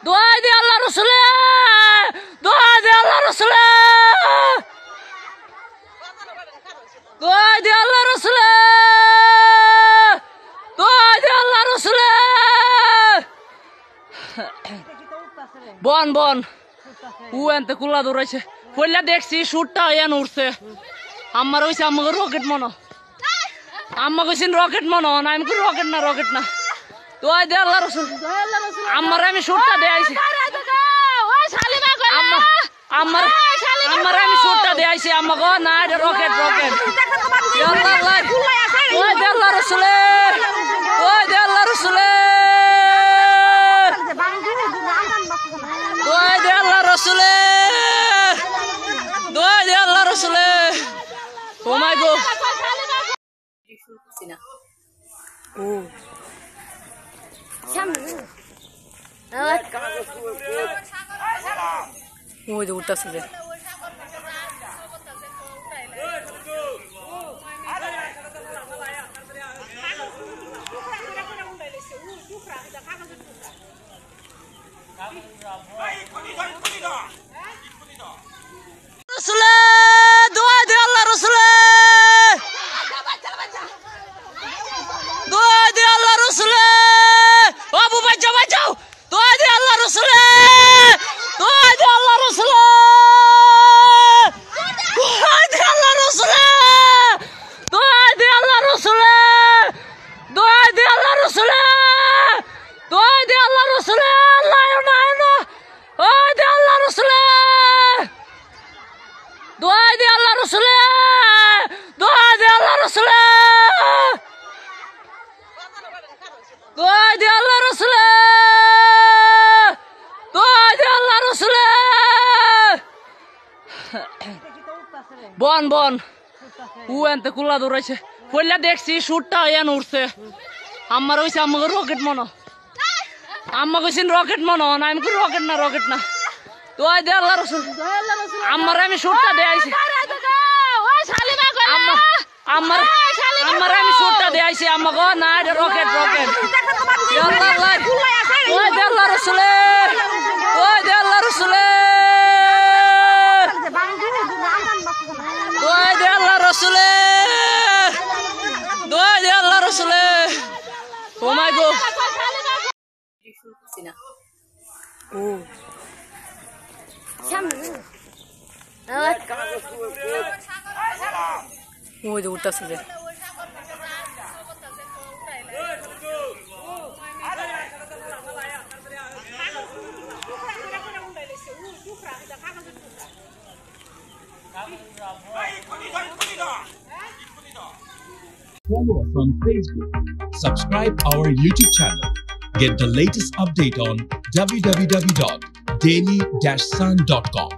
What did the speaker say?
দোয়া দে আল্লাহ রসুলে, দোয়া দে আল্লাহ রসুলে, দোয়া দে আল্লাহ রসুলে, দোয়া দে আল্লাহ রসুলে। বন বন ও এনতে কুল্লা দৌড়াইছে পড়লা দেখছি সুটটা এন উঠছে আমার হইছে আমাকে রকেট মনো আম্মা কইছেন রকেট মনো না আমি রকেট না রকেট না দোয়া দে আল্লাহ রসুল আমার আমি সুটটা দেয়াইছি আমার আমার আমি সুটটা দেয়াইছি আমাকে না এটা রকেট রকেট দোয়া দে আল্লাহ রসুলে, দোয়া দে আল্লাহ রসুলে, দোয়া দে আল্লাহ রসুলে, দোয়া দে আল্লাহ রসুলে। ও মাই গড ও ওই যে উঠতেছে যে রসুলে, দোয়া দে আল্লাহ রসুলে, দোয়া দে আল্লাহ রসুলে, বাবু বাঁচাও বাঁচাও, দোয়া দে আল্লাহ রসুলে, দোয়া দে আল্লাহ রসুলে, দোয়া দে আল্লাহ রসুলে, দোয়া দে আল্লাহ রসুলে, দোয়া দে আল্লাহ রসুলে, দোয়া দে আল্লাহ রসুলে, আল্লাহ না না দোয়া দে আল্লাহ রসুলে, দোয়া দে আল্লাহ রসুলে, দোয়া দে আল্লাহ রসুলে, দোয়া দে আল্লাহ রসুলে, দোয়া দে আল্লাহ রসুলে। বন বন ও এনতে কুল্লা দৌড়াইছে পড়লা দেখছি সুটটা এন উঠছে আমার হইছে আমাকে রকেট মনো আম্মা কইছেন রকেট মনো না আমি রকেট না রকেট না দোয়া দে আল্লাহ রসুল আমার আমি সুটটা দেয়াইছি আমার আমার আমি সুটটা দেয়াইছি আমাকে না এটা রকেট রকেট দোয়া দে আল্লাহ রসুলে, দোয়া দে আল্লাহ রসুলে, দোয়া দে আল্লাহ রসুলে, দোয়া দে আল্লাহ রসুলে। ও মাই গড ও ওই যে উঠতেছে যে Follow us on Facebook. Subscribe our YouTube channel. Get the latest update on www.daily-sun.com.